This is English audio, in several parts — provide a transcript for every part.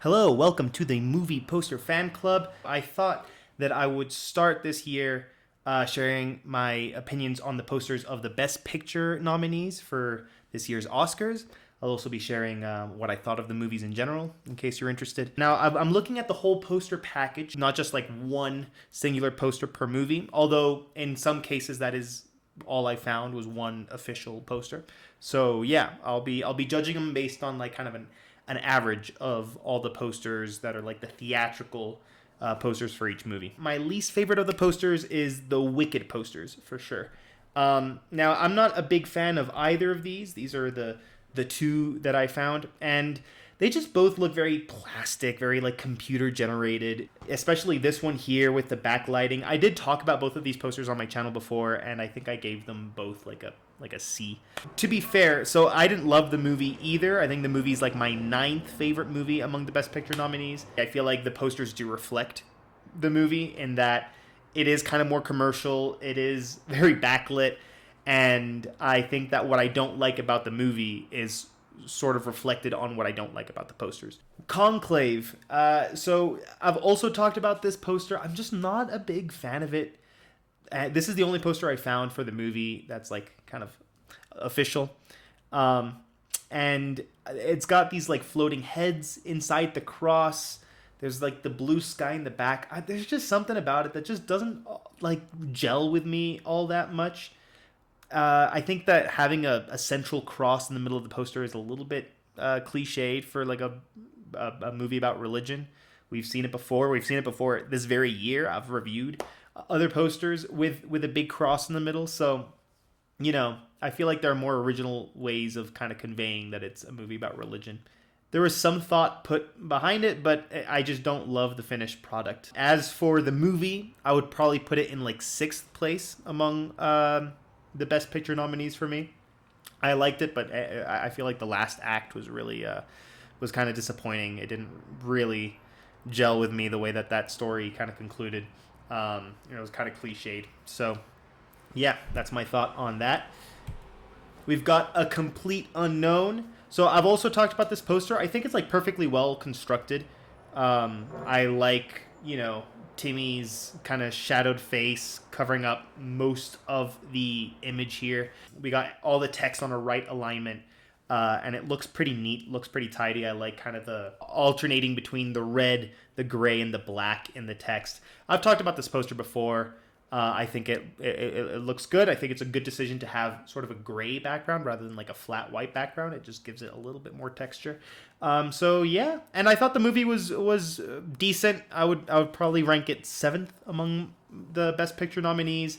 Hello, welcome to the Movie Poster Fan Club. I thought that I would start this year sharing my opinions on the posters of the Best Picture nominees for this year's Oscars. I'll also be sharing what I thought of the movies in general, in case you're interested. Now, I'm looking at the whole poster package, not just like one singular poster per movie, although in some cases that is all I found was one official poster. So yeah, I'll be judging them based on like kind of an average of all the posters that are like the theatrical posters for each movie. My least favorite of the posters is the Wicked posters for sure. Now I'm not a big fan of either of these. These are the two that I found, and they just both look very plastic, very like computer generated, especially this one here with the backlighting. I did talk about both of these posters on my channel before, and I think I gave them both like a C. To be fair, so I didn't love the movie either. I think the movie's like my ninth favorite movie among the Best Picture nominees. I feel like the posters do reflect the movie in that it is kind of more commercial, it is very backlit, and I think that what I don't like about the movie is sort of reflected on what I don't like about the posters. Conclave. So I've also talked about this poster. I'm just not a big fan of it. This is the only poster I found for the movie that's like kind of official. And it's got these like floating heads inside the cross. There's like the blue sky in the back. There's just something about it that just doesn't like gel with me all that much. I think that having a central cross in the middle of the poster is a little bit cliched for like a movie about religion. We've seen it before. We've seen it before this very year. I've reviewed other posters with a big cross in the middle. So, you know, I feel like there are more original ways of kind of conveying that it's a movie about religion. There was some thought put behind it, but I just don't love the finished product. As for the movie, I would probably put it in like sixth place among the Best Picture nominees for me. I liked it, but I feel like the last act was really was kind of disappointing. It didn't really gel with me the way that story kind of concluded. It was kind of cliched. So, yeah, that's my thought on that. We've got A Complete Unknown. So I've also talked about this poster. I think it's like perfectly well constructed. I like, Timmy's kind of shadowed face covering up most of the image here. We got all the text on a right alignment, and it looks pretty neat, looks pretty tidy. I like kind of the alternating between the red, the gray, and the black in the text. I've talked about this poster before. I think it looks good. I think it's a good decision to have sort of a gray background rather than like a flat white background. It just gives it a little bit more texture. So yeah, and I thought the movie was decent. I would probably rank it seventh among the Best Picture nominees.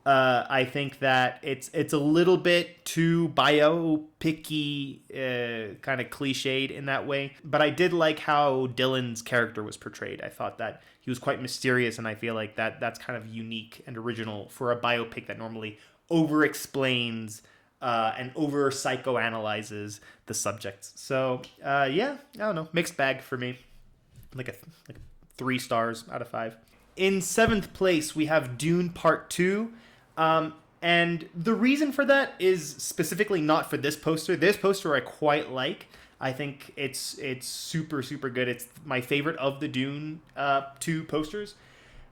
I think that it's a little bit too biopic-y, kind of cliched in that way. But I did like how Dylan's character was portrayed. I thought that he was quite mysterious, and I feel like that's kind of unique and original for a biopic that normally over-explains and over-psychoanalyzes the subjects. So, yeah, I don't know. Mixed bag for me. Like 3 stars out of 5. In seventh place, we have Dune Part 2. And the reason for that is specifically not for this poster. This poster I quite like. I think it's super, super good. It's my favorite of the Dune 2 posters.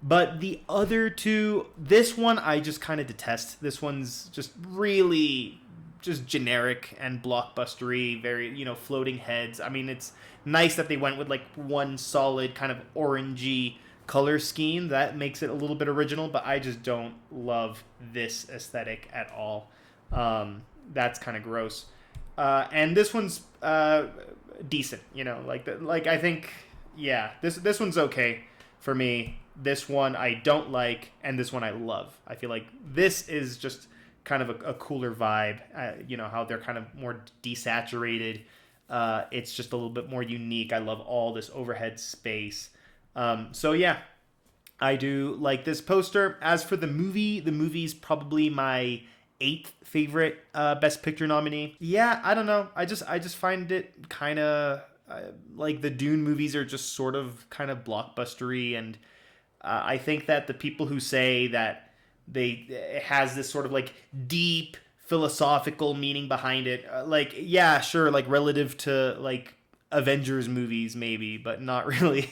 But the other two, this one I just kind of detest. This one's just really just generic and blockbustery, very, floating heads. I mean, it's nice that they went with like one solid kind of orangey color scheme that makes it a little bit original, but I just don't love this aesthetic at all. That's kind of gross. And this one's decent, I think, yeah, this one's okay for me. This one I don't like, and this one I love. I feel like this is just kind of a cooler vibe. How they're kind of more desaturated. It's just a little bit more unique. I love all this overhead space. So yeah, I do like this poster. As for the movie's probably my 8th favorite Best Picture nominee. Yeah, I don't know. I just find it kind of like the Dune movies are just sort of kind of blockbustery, and I think that the people who say that it has this sort of like deep philosophical meaning behind it, yeah, sure, like relative to like Avengers movies, maybe, but not really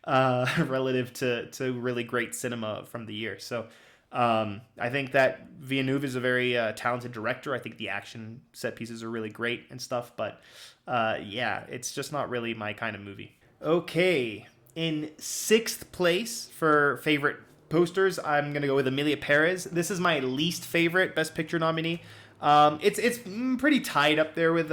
relative to really great cinema from the year. So I think that Villeneuve is a very talented director. I think the action set pieces are really great and stuff, but yeah, it's just not really my kind of movie. Okay, in sixth place for favorite posters, I'm gonna go with Emilia Perez. This is my least favorite Best Picture nominee. It's pretty tied up there with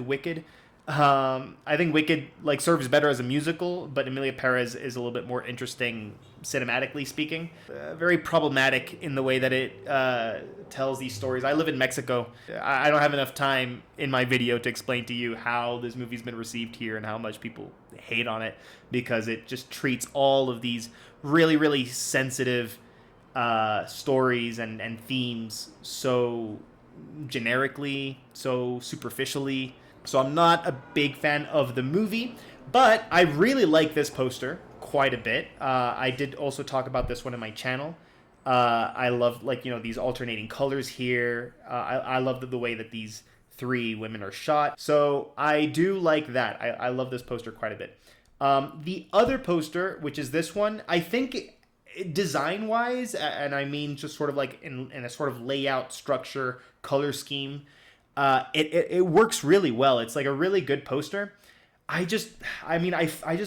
Wicked. I think Wicked like serves better as a musical, but Emilia Perez is a little bit more interesting cinematically speaking. Very problematic in the way that it tells these stories. I live in Mexico. I don't have enough time in my video to explain to you how this movie's been received here and how much people hate on it, because it just treats all of these really, really sensitive stories and themes so generically, so superficially. So I'm not a big fan of the movie, but I really like this poster quite a bit. I did also talk about this one in my channel. I love these alternating colors here. I love the way that these three women are shot. So I do like that. I love this poster quite a bit. The other poster, which is this one, I think design wise, and I mean just sort of like in a sort of layout structure, color scheme, it works really well. It's like a really good poster. I just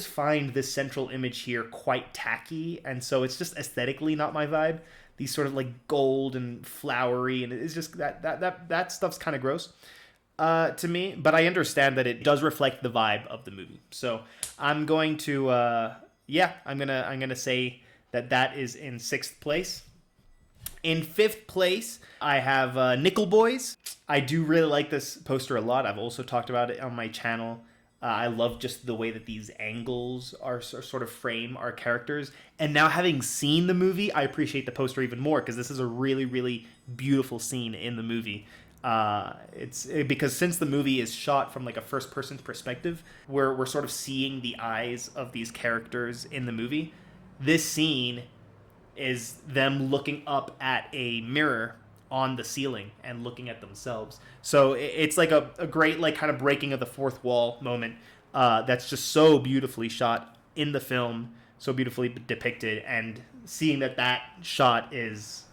find this central image here quite tacky, and so it's just aesthetically not my vibe. These sort of like gold and flowery, and it's just that stuff's kind of gross to me. But I understand that it does reflect the vibe of the movie. So I'm going to I'm gonna say that is in sixth place. In fifth place, I have Nickel Boys. I do really like this poster a lot. I've also talked about it on my channel. I love just the way that these angles are sort of frame our characters. And now having seen the movie, I appreciate the poster even more, because this is a really, really beautiful scene in the movie. Because since the movie is shot from like a first person perspective, we're sort of seeing the eyes of these characters in the movie. This scene is them looking up at a mirror on the ceiling and looking at themselves. So it's like a great like kind of breaking of the fourth wall moment that's just so beautifully shot in the film, so beautifully depicted, and seeing that shot is,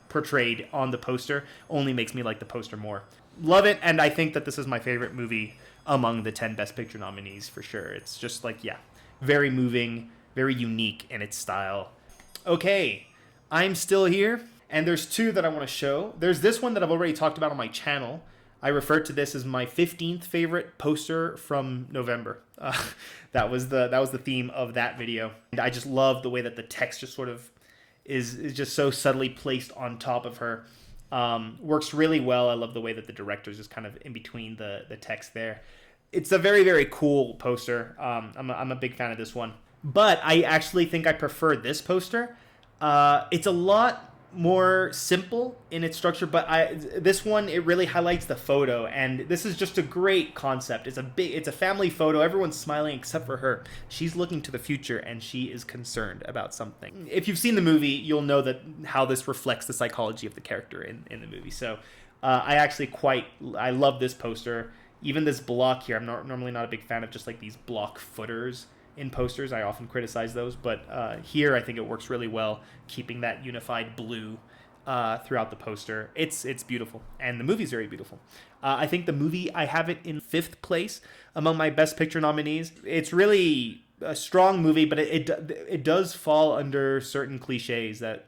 portrayed on the poster only makes me like the poster more. Love it, and I think that this is my favorite movie among the 10 Best Picture nominees for sure. It's just like, very moving, very unique in its style. Okay, I'm still here, and there's two that I want to show. There's this one that I've already talked about on my channel. I referred to this as my 15th favorite poster from November. That was the theme of that video. And I just love the way that the text just sort of is just so subtly placed on top of her. Works really well. I love the way that the director's just kind of in between the text there. It's a very, very cool poster. I'm a big fan of this one. But I actually think I prefer this poster. It's a lot more simple in its structure, but this one, it really highlights the photo, and this is just a great concept. It's a family photo. Everyone's smiling except for her. She's looking to the future, and she is concerned about something. If you've seen the movie, you'll know that how this reflects the psychology of the character in the movie. So I love this poster. Even this block here, I'm normally not a big fan of just like these block footers in posters. I often criticize those, but here I think it works really well, keeping that unified blue throughout the poster. It's beautiful, and the movie's very beautiful. I think the movie, I have it in fifth place among my Best Picture nominees. It's really a strong movie, but it does fall under certain cliches that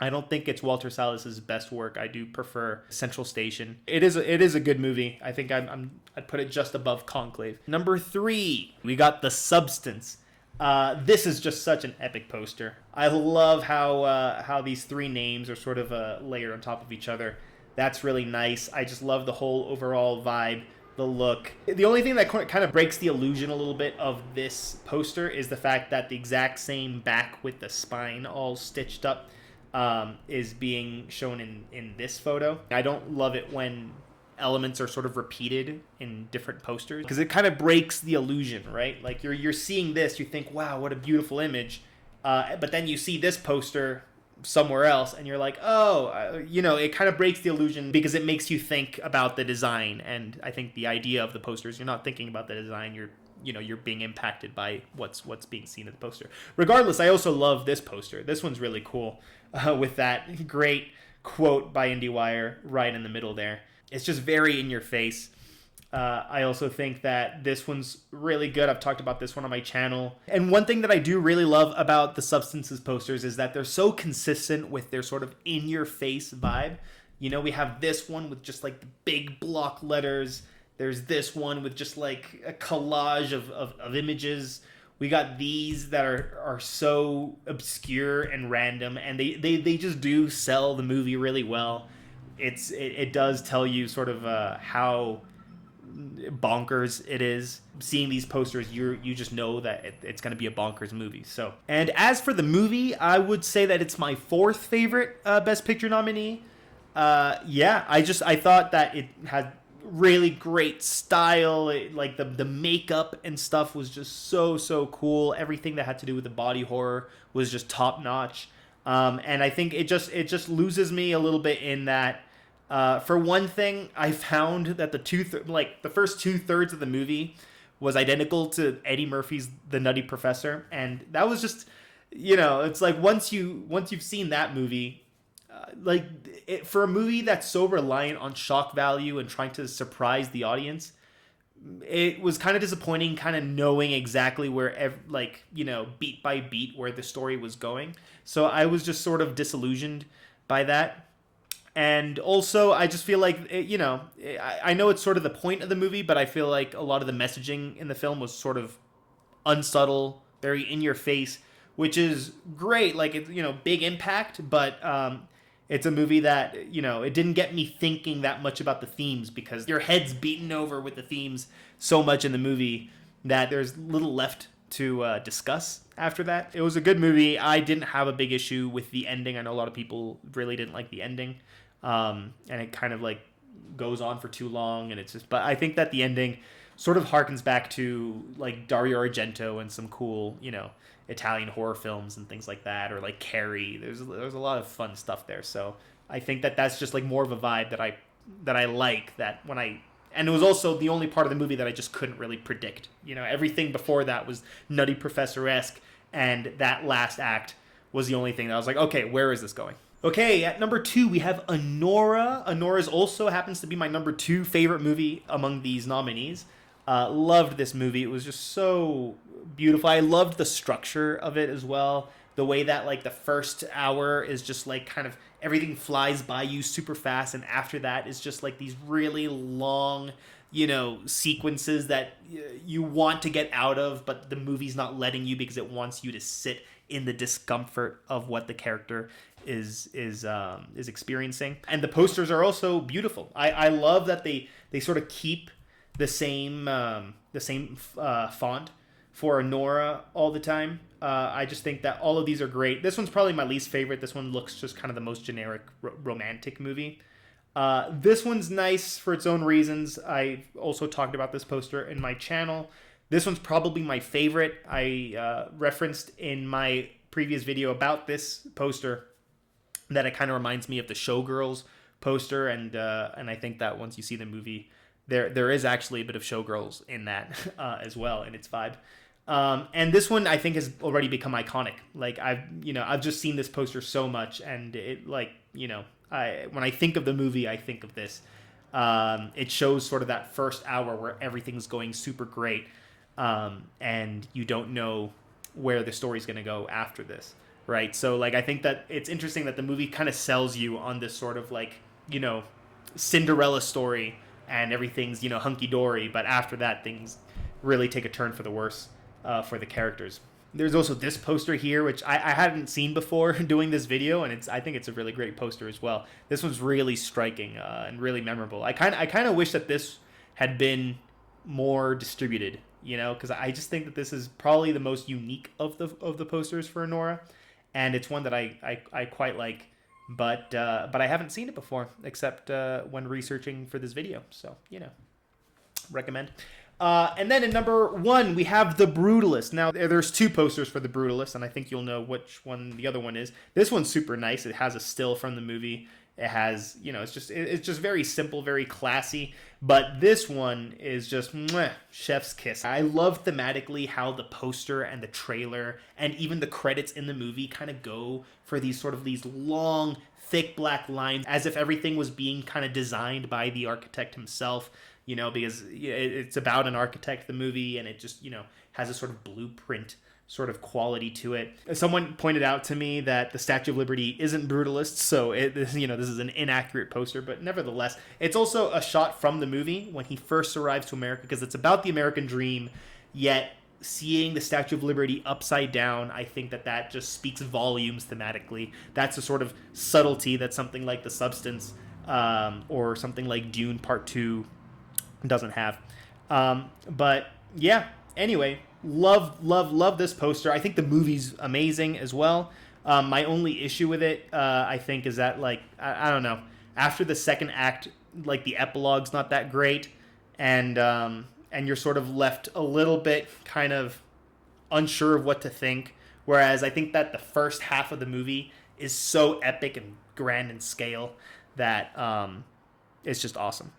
I don't think it's Walter Sallis's best work. I do prefer Central Station. It is a good movie. I think I'd put it just above Conclave. Number 3, we got The Substance. This is just such an epic poster. I love how these three names are sort of layered on top of each other. That's really nice. I just love the whole overall vibe, the look. The only thing that kind of breaks the illusion a little bit of this poster is the fact that the exact same back with the spine all stitched up is being shown in this photo. I don't love it when elements are sort of repeated in different posters, because it kind of breaks the illusion, right? Like you're seeing this, you think, wow, what a beautiful image, but then you see this poster somewhere else, and you're like, oh, it kind of breaks the illusion because it makes you think about the design. And I think the idea of the posters, you're not thinking about the design, you're being impacted by what's being seen in the poster. Regardless, I also love this poster. This one's really cool, with that great quote by IndieWire right in the middle there. It's just very in your face. I also think that this one's really good. I've talked about this one on my channel. And one thing that I do really love about the Substances posters is that they're so consistent with their sort of in-your-face vibe. We have this one with just like the big block letters. There's this one with just like a collage of images. We got these that are so obscure and random, and they just do sell the movie really well. It does tell you sort of how bonkers it is. Seeing these posters, you just know that it's going to be a bonkers movie. So, and as for the movie, I would say that it's my fourth favorite Best Picture nominee. I thought that it had really great style. Like the makeup and stuff was just so cool. Everything that had to do with the body horror was just top notch. And I think it just loses me a little bit in that. For one thing, I found that the first 2/3 of the movie was identical to Eddie Murphy's The Nutty Professor, and that was just, it's like once you've seen that movie, for a movie that's so reliant on shock value and trying to surprise the audience, it was kind of disappointing, kind of knowing exactly where, beat by beat where the story was going. So I was just sort of disillusioned by that. And also, I just feel like, I know it's sort of the point of the movie, but I feel like a lot of the messaging in the film was sort of unsubtle, very in your face, which is great. Like, it's, big impact, but it's a movie that, it didn't get me thinking that much about the themes because your head's beaten over with the themes so much in the movie that there's little left to discuss after that. It was a good movie. I didn't have a big issue with the ending. I know a lot of people really didn't like the ending. And it kind of like goes on for too long, and it's just, but I think that the ending sort of harkens back to like Dario Argento and some cool, Italian horror films and things like that, or like Carrie. There's a lot of fun stuff there. So I think that that's just like more of a vibe that I like, that and it was also the only part of the movie that I just couldn't really predict. Everything before that was Nutty Professor-esque, and that last act was the only thing that I was like, okay, where is this going? Okay, at number 2, we have Anora. Anora's also happens to be my number 2 favorite movie among these nominees. Loved this movie. It was just so beautiful. I loved the structure of it as well. The way that like the first hour is just like kind of everything flies by you super fast, and after that is just like these really long, sequences that you want to get out of, but the movie's not letting you because it wants you to sit in the discomfort of what the character is experiencing. And the posters are also beautiful. I love that they sort of keep the same font for Anora all the time. I just think that all of these are great. This one's probably my least favorite. This one looks just kind of the most generic romantic movie. This one's nice for its own reasons. I also talked about this poster in my channel. This one's probably my favorite. I referenced in my previous video about this poster that it kind of reminds me of the Showgirls poster, and I think that once you see the movie, there is actually a bit of Showgirls in that as well in its vibe. And this one I think has already become iconic. Like I've just seen this poster so much, and it when I think of the movie, I think of this. It shows sort of that first hour where everything's going super great, and you don't know where the story's going to go after this, right? So like I think that it's interesting that the movie kind of sells you on this sort of like Cinderella story, and everything's hunky dory, but after that things really take a turn for the worse for the characters. There's also this poster here, which I hadn't seen before doing this video, and I think it's a really great poster as well. This one's really striking and really memorable. I kind of wish that this had been more distributed, because I just think that this is probably the most unique of the posters for Anora, and it's one that I quite like, but I haven't seen it before except when researching for this video. So recommend. And then in number 1, we have The Brutalist. Now, there's 2 posters for The Brutalist, and I think you'll know which one the other one is. This one's super nice. It has a still from the movie. It has, it's just very simple, very classy. But this one is just chef's kiss. I love thematically how the poster and the trailer and even the credits in the movie kind of go for these long, thick black lines, as if everything was being kind of designed by the architect himself, because it's about an architect, the movie, and it just, has a sort of blueprint sort of quality to it. Someone pointed out to me that the Statue of Liberty isn't brutalist, so this is an inaccurate poster, but nevertheless, it's also a shot from the movie when he first arrives to America, because it's about the American dream, yet seeing the Statue of Liberty upside down, I think that just speaks volumes thematically. That's a sort of subtlety that something like The Substance or something like Dune Part 2 doesn't have. But yeah, anyway, love this poster. I think the movie's amazing as well. My only issue with it, I think, is that, like, I don't know, after the second act, like, the epilogue's not that great, and you're sort of left a little bit kind of unsure of what to think. Whereas I think that the first half of the movie is so epic and grand in scale that it's just awesome.